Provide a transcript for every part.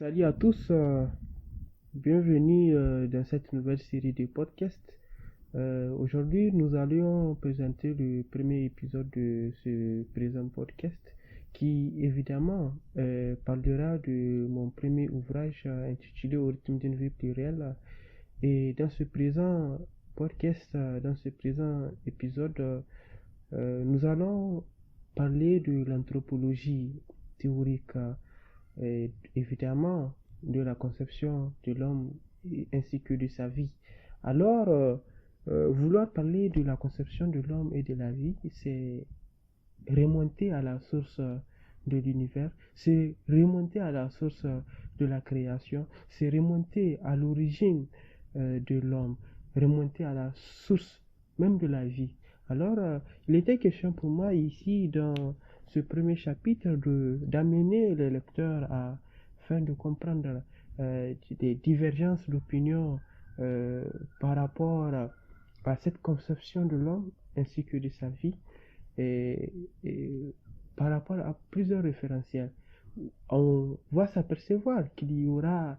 Salut à tous, bienvenue dans cette nouvelle série de podcasts. Aujourd'hui, nous allions présenter le premier épisode de ce présent podcast qui, évidemment, parlera de mon premier ouvrage intitulé Au rythme d'une vie plurielle. Et dans ce présent podcast, dans ce présent épisode, nous allons parler de l'anthropologie théorique et évidemment de la conception de l'homme ainsi que de sa vie. Alors, vouloir parler de la conception de l'homme et de la vie, c'est remonter à la source de l'univers, c'est remonter à la source de la création, c'est remonter à l'origine de l'homme, remonter à la source même de la vie. Alors, il était question pour moi ici dans ce premier chapitre d'amener les lecteurs afin de comprendre des divergences d'opinion par rapport à cette conception de l'homme ainsi que de sa vie et par rapport à plusieurs référentiels. On va s'apercevoir qu'il y aura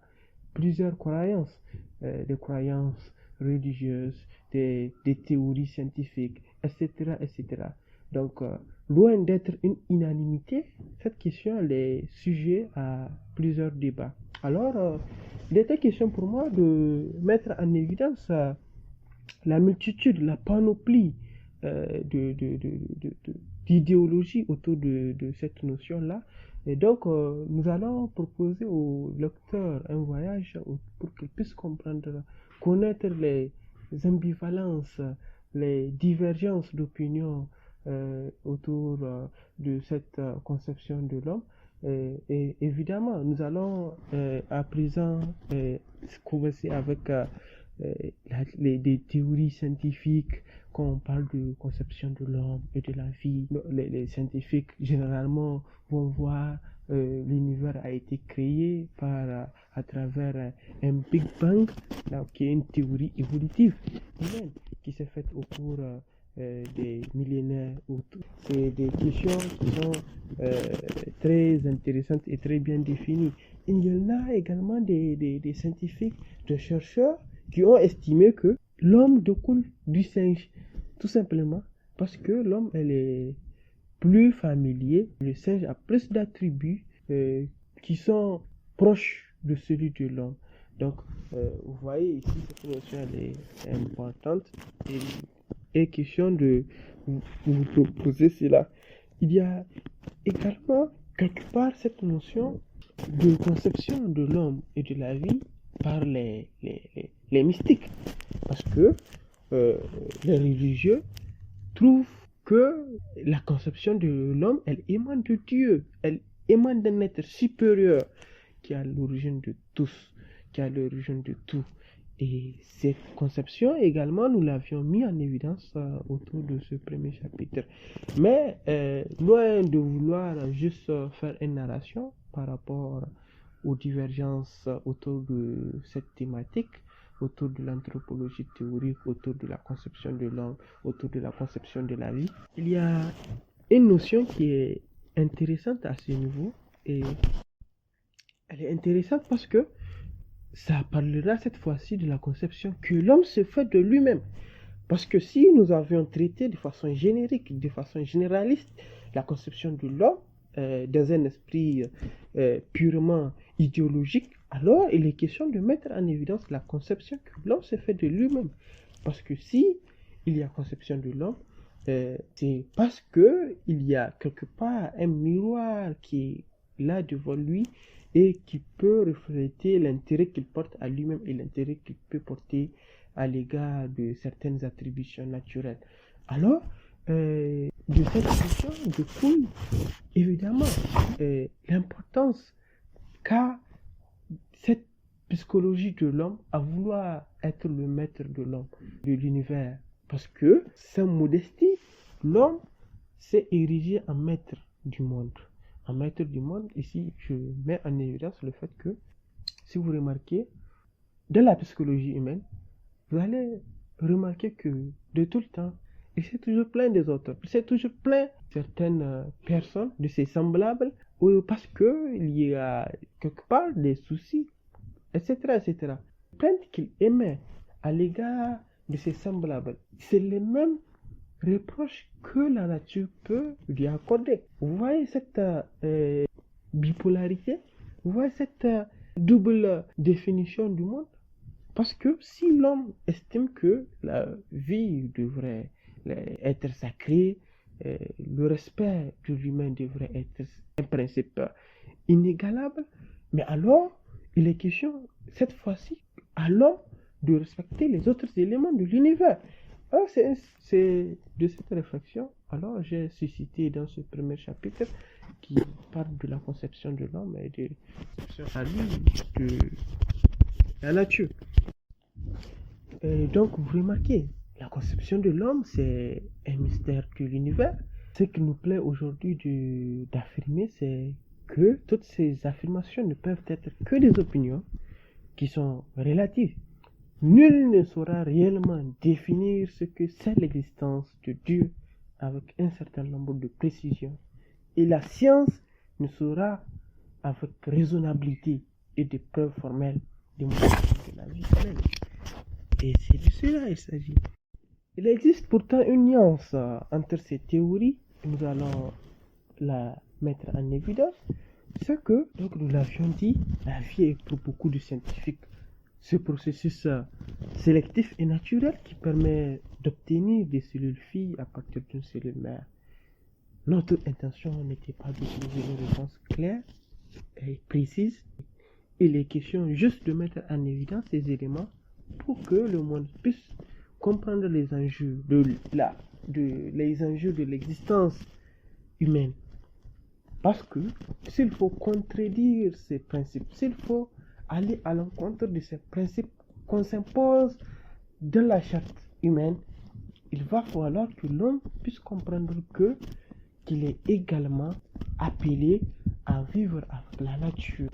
plusieurs croyances, des croyances religieuses, des théories scientifiques, etc., etc. Donc, loin d'être une unanimité, cette question elle est sujet à plusieurs débats. Alors, il était question pour moi de mettre en évidence la multitude, la panoplie d'idéologies autour de cette notion-là. Et donc, nous allons proposer aux lecteurs un voyage pour qu'ils puissent comprendre, connaître les ambivalences, les divergences d'opinion autour de cette conception de l'homme. Et évidemment, nous allons à présent commencer avec des théories scientifiques. Quand on parle de conception de l'homme et de la vie, les scientifiques généralement vont voir l'univers a été créé à travers un Big Bang, là, qui est une théorie évolutive humaine qui s'est faite au cours des millénaires. C'est des questions qui sont très intéressantes et très bien définies. Il y en a également des scientifiques, des chercheurs qui ont estimé que l'homme découle du singe, tout simplement parce que l'homme elle est plus familier, le singe a plus d'attributs qui sont proches de celui de l'homme. Donc, vous voyez ici, cette notion elle est importante et question de vous proposer cela. Il y a également quelque part cette notion de conception de l'homme et de la vie par les mystiques. Parce que les religieux trouvent que la conception de l'homme, elle émane de Dieu, elle émane d'un être supérieur qui est à l'origine de tous, qui est à l'origine de tout. Et cette conception également, nous l'avions mis en évidence autour de ce premier chapitre. Mais loin de vouloir juste faire une narration par rapport aux divergences autour de cette thématique, autour de l'anthropologie théorique, autour de la conception de l'homme, autour de la conception de la vie, il y a une notion qui est intéressante à ce niveau et elle est intéressante parce que ça parlera cette fois-ci de la conception que l'homme se fait de lui-même. Parce que si nous avions traité de façon générique, de façon généraliste, la conception de l'homme dans un esprit purement idéologique, alors il est question de mettre en évidence la conception que l'homme se fait de lui-même. Parce que si il y a conception de l'homme, c'est parce que il y a quelque part un miroir qui est là devant lui et qui peut refléter l'intérêt qu'il porte à lui-même et l'intérêt qu'il peut porter à l'égard de certaines attributions naturelles. Alors, de cette question découle évidemment l'importance qu'a cette psychologie de l'homme à vouloir être le maître de l'homme, de l'univers. Parce que, sans modestie, l'homme s'est érigé en maître du monde. En maître du monde, ici, je mets en évidence le fait que, si vous remarquez, dans la psychologie humaine, vous allez remarquer que de tout le temps, il s'est toujours plaint des autres. Il s'est toujours plaint certaines personnes, de ses semblables, parce que il y a quelque part des soucis, etc., etc. Plainte qu'il émet à l'égard de ses semblables, c'est les mêmes reproches que la nature peut lui accorder. Vous voyez cette bipolarité, vous voyez cette double définition du monde. Parce que si l'homme estime que la vie devrait être sacrée, le respect de l'humain devrait être un principe inégalable, mais alors il est question, cette fois-ci, à l'homme de respecter les autres éléments de l'univers. Alors c'est de cette réflexion, alors j'ai suscité dans ce premier chapitre qui parle de la conception de l'homme et de à lui de la nature. Et donc vous remarquez, la conception de l'homme c'est un mystère de l'univers. Ce qui nous plaît aujourd'hui d'affirmer, c'est que toutes ces affirmations ne peuvent être que des opinions qui sont relatives. Nul ne saura réellement définir ce que c'est l'existence de Dieu avec un certain nombre de précisions. Et la science ne saura avec raisonnabilité et des preuves formelles démontrer que la vie humaine. Et c'est de cela il s'agit. Il existe pourtant une nuance entre ces théories, nous allons la mettre en évidence, c'est que, donc nous l'avions dit, la vie est pour beaucoup de scientifiques ce processus sélectif et naturel qui permet d'obtenir des cellules filles à partir d'une cellule mère. Notre intention n'était pas d'utiliser une réponse claire et précise. Il est question juste de mettre en évidence ces éléments pour que le monde puisse comprendre les enjeux les enjeux de l'existence humaine. Parce que s'il faut contredire ces principes, s'il faut aller à l'encontre de ces principes qu'on s'impose dans la charte humaine, il va falloir que l'homme puisse comprendre qu'il est également appelé à vivre avec la nature.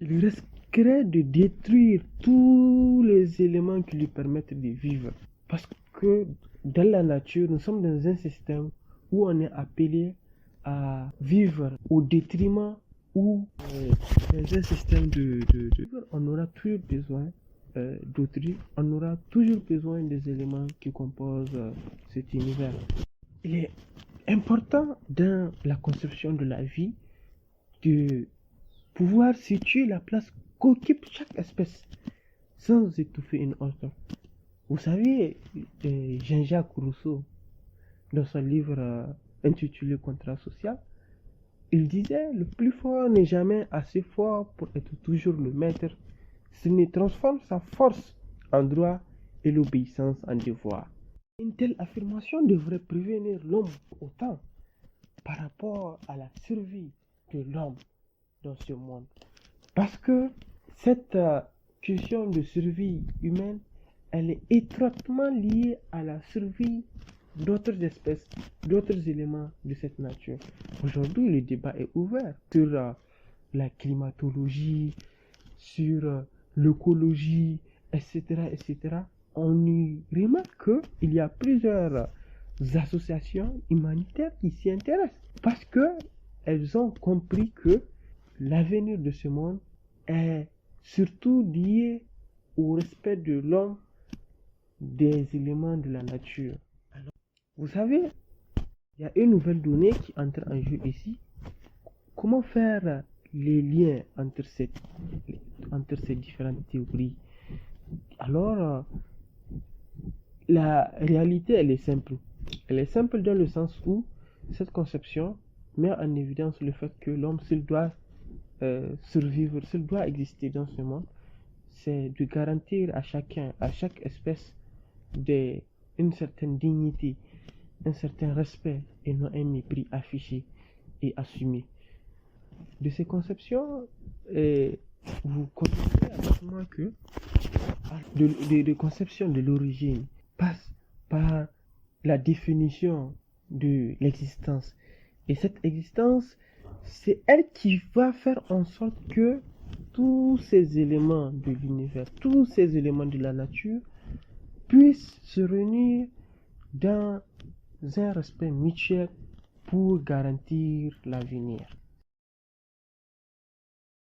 Il risquerait de détruire tous les éléments qui lui permettent de vivre. Parce que dans la nature, nous sommes dans un système où on est appelé à vivre au détriment ou dans un système on aura toujours besoin d'autrui, on aura toujours besoin des éléments qui composent cet univers. Il est important dans la conception de la vie de pouvoir situer la place qu'occupe chaque espèce sans étouffer une autre. Vous savez, Jean-Jacques Rousseau, dans son livre intitulé Contrat social, il disait: le plus fort n'est jamais assez fort pour être toujours le maître, s'il ne transforme sa force en droit et l'obéissance en devoir. Une telle affirmation devrait prévenir l'homme autant par rapport à la survie de l'homme dans ce monde. Parce que cette question de survie humaine, elle est étroitement liée à la survie d'autres espèces, d'autres éléments de cette nature. Aujourd'hui, le débat est ouvert sur la climatologie, sur l'écologie, etc., etc. On y remarque qu'il y a plusieurs associations humanitaires qui s'y intéressent parce qu'elles ont compris que l'avenir de ce monde est surtout lié au respect de l'homme des éléments de la nature. Alors, vous savez, il y a une nouvelle donnée qui entre en jeu ici. Comment faire les liens entre ces différentes théories? Alors, la réalité, elle est simple. Elle est simple dans le sens où cette conception met en évidence le fait que l'homme, s'il doit survivre, s'il doit exister dans ce monde, c'est de garantir à chaque espèce une certaine dignité, un certain respect et non un mépris affiché et assumé. De ces conceptions, vous comprendrez avec moi que de conception de l'origine passe par la définition de l'existence. Et cette existence, c'est elle qui va faire en sorte que tous ces éléments de l'univers, tous ces éléments de la nature puissent se réunir dans un respect mutuel pour garantir l'avenir.